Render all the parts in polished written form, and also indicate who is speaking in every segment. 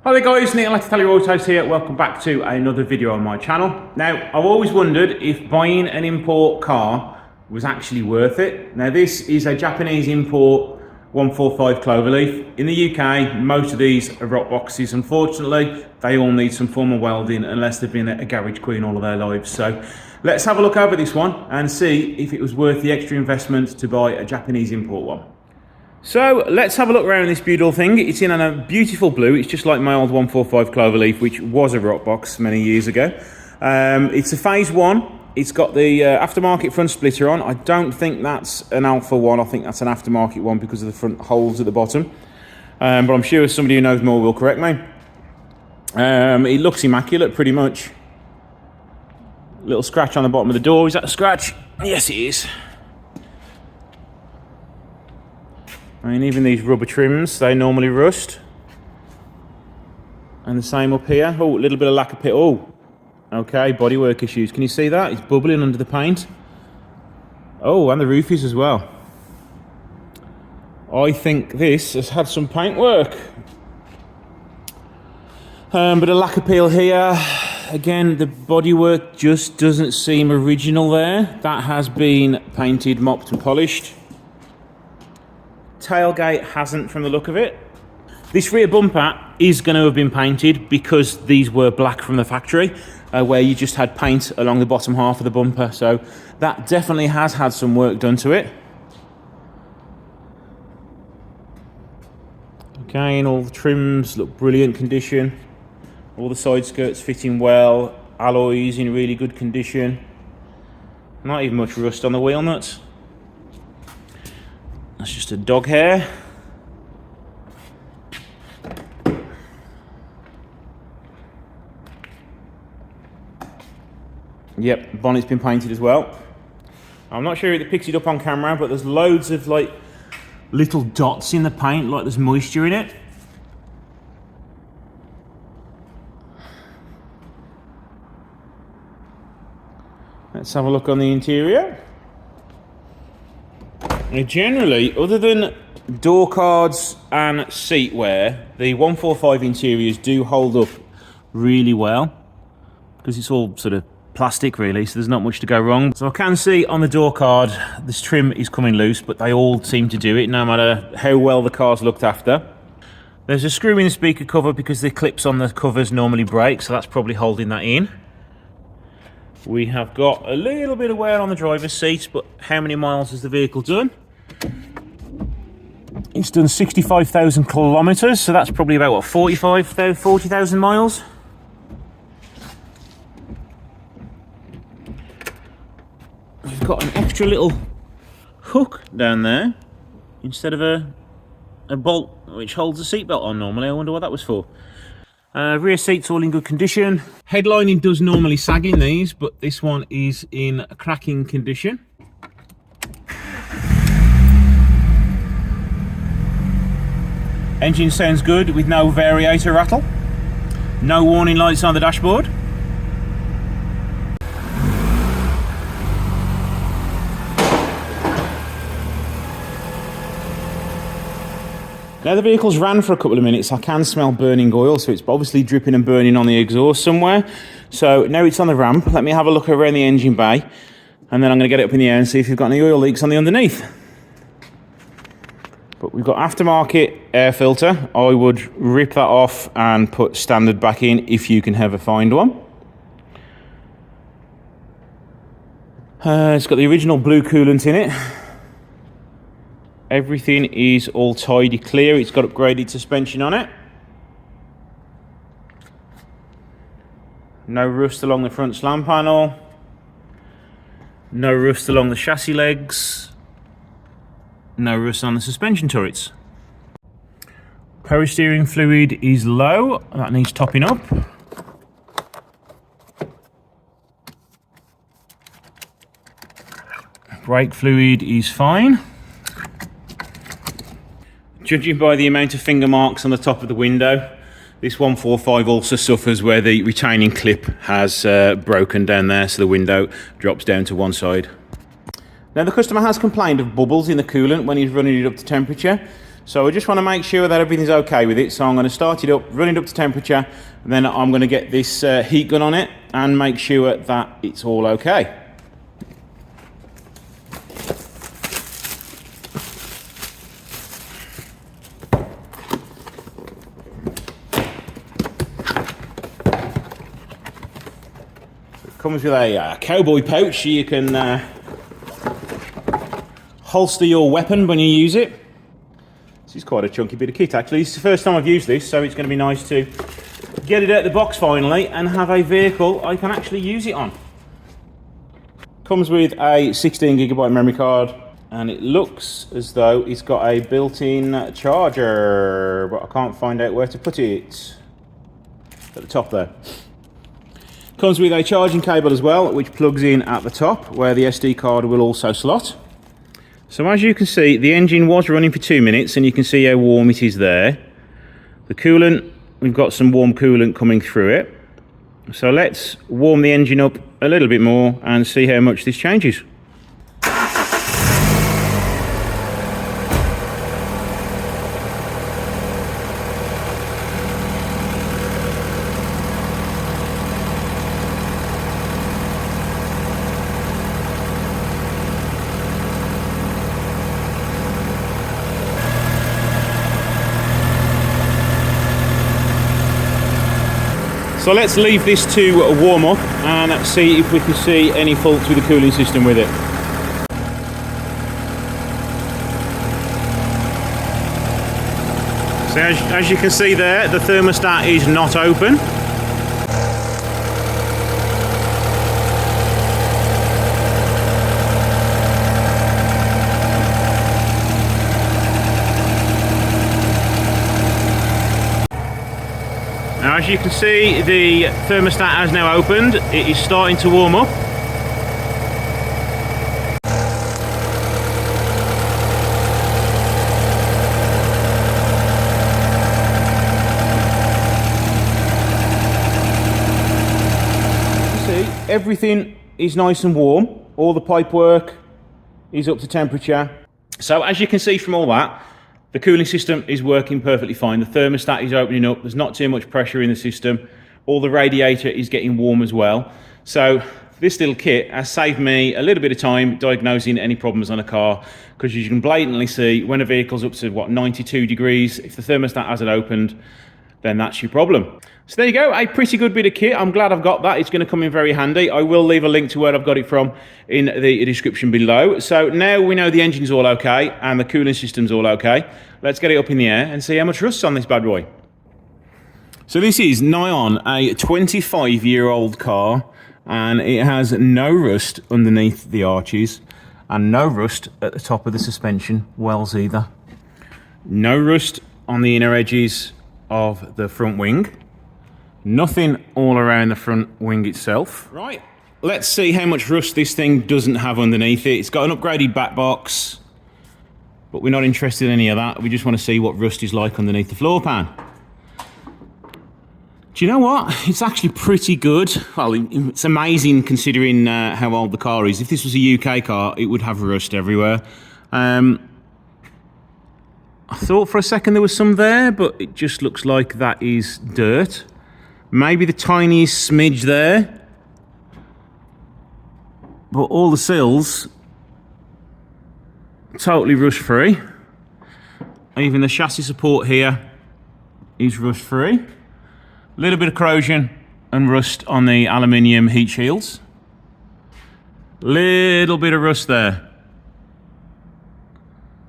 Speaker 1: Hi there guys, Nick at Italia Autos here. Welcome back to another video on my channel. Now, I've always wondered if buying an import car was actually worth it. Now, this is a Japanese import 145 Cloverleaf. In the UK, most of these are rock boxes. Unfortunately, they all need some form of welding unless they've been a garage queen all of their lives. So let's have a look over this one and see if it was worth the extra investment to buy a Japanese import one. So let's have a look around this beautiful thing. It's in a beautiful blue. It's just like my old 145 Cloverleaf, which was a rock box many years ago. It's a phase one. It's got the aftermarket front splitter on. I don't think that's an Alfa one. I think that's an aftermarket one because of the front holes at the bottom. But I'm sure somebody who knows more will correct me. It looks immaculate, pretty much. Little scratch on the bottom of the door. Is that a scratch? Yes, it is. I mean, even these rubber trims, they normally rust. And the same up here. Oh, a little bit of lack of pit. Oh, okay, bodywork issues. Can you see that? It's bubbling under the paint. Oh, and the roof is as well. I think this has had some paint work. But a lack of peel here. Again, the bodywork just doesn't seem original there. That has been painted, mopped and polished. Tailgate hasn't, from the look of it. This rear bumper is going to have been painted because these were black from the factory, where you just had paint along the bottom half of the bumper. So that definitely has had some work done to it. Again, all the trims look brilliant condition. All the side skirts fitting well. Alloys in really good condition. Not even much rust on the wheel nuts. That's just a dog hair. Yep, bonnet's been painted as well. I'm not sure if it picks it up on camera, but there's loads of like little dots in the paint, like there's moisture in it. Let's have a look on the interior. Generally, other than door cards and seatwear, the 145 interiors do hold up really well because it's all sort of plastic really, so there's not much to go wrong. So I can see on the door card this trim is coming loose, but they all seem to do it no matter how well the car's looked after. There's a screw in the speaker cover because the clips on the covers normally break, so that's probably holding that in. We have got a little bit of wear on the driver's seat, but how many miles has the vehicle done? It's done 65,000 kilometres, so that's probably about, what, 40,000 miles? We've got an extra little hook down there instead of a bolt which holds the seatbelt on normally. I wonder what that was for. Rear seats all in good condition. Headlining does normally sag in these, but this one is in cracking condition. Engine sounds good with no variator rattle. No warning lights on the dashboard. Now the vehicle's ran for a couple of minutes. I can smell burning oil, so it's obviously dripping and burning on the exhaust somewhere. So now it's on the ramp. Let me have a look around the engine bay, and then I'm going to get it up in the air and see if you've got any oil leaks on the underneath. But we've got aftermarket air filter. I would rip that off and put standard back in if you can ever find one. It's got the original blue coolant in it. Everything is all tidy clear. It's got upgraded suspension on it. No rust along the front slam panel. No rust along the chassis legs. No rust on the suspension turrets. Power steering fluid is low. That needs topping up. Brake fluid is fine. Judging by the amount of finger marks on the top of the window, this 145 also suffers where the retaining clip has broken down there, so the window drops down to one side. Now the customer has complained of bubbles in the coolant when he's running it up to temperature. So I just want to make sure that everything's okay with it. So I'm going to start it up, run it up to temperature, and then I'm going to get this heat gun on it and make sure that it's all okay. Comes with a cowboy pouch so you can holster your weapon when you use it. This is quite a chunky bit of kit actually. It's the first time I've used this, so it's going to be nice to get it out of the box finally and have a vehicle I can actually use it on. Comes with a 16GB memory card, and it looks as though it's got a built-in charger, but I can't find out where to put it. At the top there. Comes with a charging cable as well, which plugs in at the top, where the SD card will also slot. So as you can see, the engine was running for 2 minutes, and you can see how warm it is there. The coolant, we've got some warm coolant coming through it. So let's warm the engine up a little bit more and see how much this changes. So let's leave this to warm up and see if we can see any faults with the cooling system with it. So as you can see there, the thermostat is not open. Now, as you can see, the thermostat has now opened. It is starting to warm up. You see, everything is nice and warm. All the pipework is up to temperature. So as you can see from all that, the cooling system is working perfectly fine. The thermostat is opening up. There's not too much pressure in the system. All the radiator is getting warm as well. So this little kit has saved me a little bit of time diagnosing any problems on a car, because you can blatantly see when a vehicle's up to, 92 degrees, if the thermostat hasn't opened, then that's your problem. So there you go, a pretty good bit of kit. I'm glad I've got that. It's going to come in very handy. I will leave a link to where I've got it from in the description below. So now we know the engine's all okay and the cooling system's all okay. Let's get it up in the air and see how much rust's on this bad boy. So this is nigh on a 25-year-old car, and it has no rust underneath the arches and no rust at the top of the suspension wells either. No rust on the inner edges of the front wing. Nothing all around the front wing itself. Right, let's see how much rust this thing doesn't have underneath it. It's got an upgraded back box, but we're not interested in any of that. We just want to see what rust is like underneath the floor pan. Do you know what? It's actually pretty good. Well, it's amazing considering how old the car is. If this was a UK car, it would have rust everywhere. I thought for a second there was some there, but it just looks like that is dirt. Maybe the tiniest smidge there. But all the sills, totally rust free. Even the chassis support here is rust free. A little bit of corrosion and rust on the aluminium heat shields. Little bit of rust there.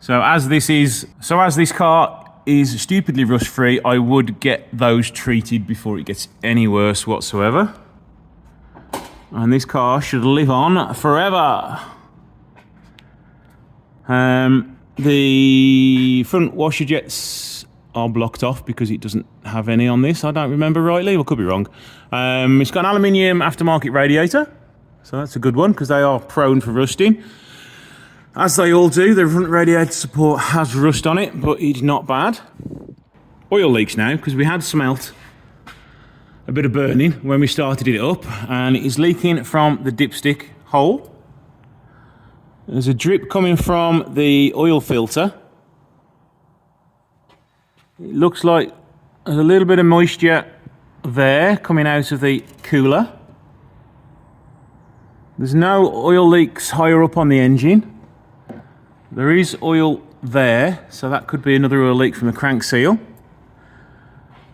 Speaker 1: So as this car is stupidly rust free, I would get those treated before it gets any worse whatsoever. And this car should live on forever. The front washer jets are blocked off because it doesn't have any on this. I don't remember rightly, I could be wrong. It's got an aluminium aftermarket radiator, so that's a good one because they are prone for rusting. As they all do, the front radiator support has rust on it, but it's not bad. Oil leaks now, because we had smelt a bit of burning when we started it up, and it is leaking from the dipstick hole. There's a drip coming from the oil filter. It looks like there's a little bit of moisture there coming out of the cooler. There's no oil leaks higher up on the engine. There is oil there, so that could be another oil leak from the crank seal.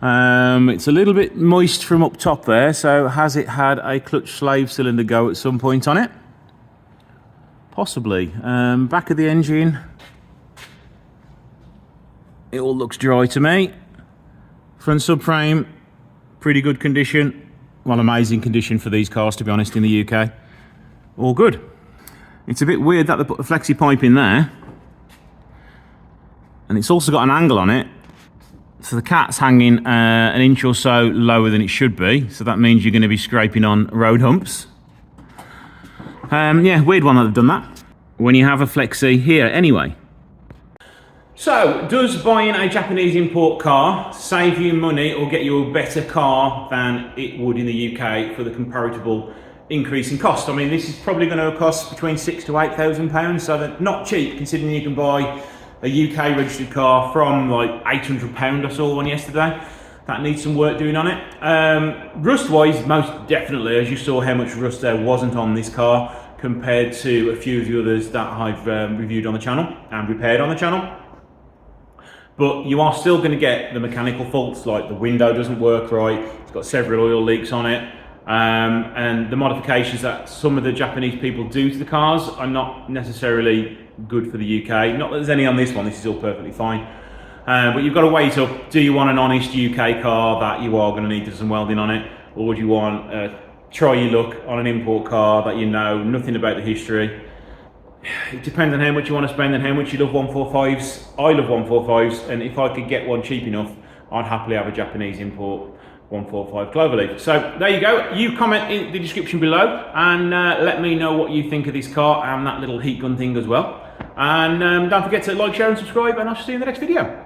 Speaker 1: It's a little bit moist from up top there, so has it had a clutch slave cylinder go at some point on it? Possibly. Back of the engine, it all looks dry to me. Front subframe, pretty good condition. Well, amazing condition for these cars, to be honest, in the UK. All good. It's a bit weird that they put a flexi pipe in there. And it's also got an angle on it. So the cat's hanging an inch or so lower than it should be. So that means you're going to be scraping on road humps. Yeah, weird one that they've done that. When you have a flexi here anyway. So, does buying a Japanese import car save you money or get you a better car than it would in the UK for the comparable increase in cost? I mean, this is probably going to cost between £6,000 to £8,000, so they're not cheap considering you can buy a UK registered car from like £800. I saw one yesterday. That needs some work doing on it. Rust-wise, most definitely, as you saw how much rust there wasn't on this car compared to a few of the others that I've reviewed on the channel and repaired on the channel. But you are still going to get the mechanical faults, like the window doesn't work right, it's got several oil leaks on it, and the modifications that some of the Japanese people do to the cars are not necessarily good for the UK. Not that there's any on this one, this is all perfectly fine. But you've got to weigh it up. Do you want an honest UK car that you are going to need some welding on it, or would you want try your luck on an import car that you know nothing about the history? It depends on how much you want to spend and how much you love 145s. I love 145s, and if I could get one cheap enough, I'd happily have a Japanese import 145 cloverleaf. So there you go. You comment in the description below and let me know what you think of this car and that little heat gun thing as well. And don't forget to like, share and subscribe, and I'll see you in the next video.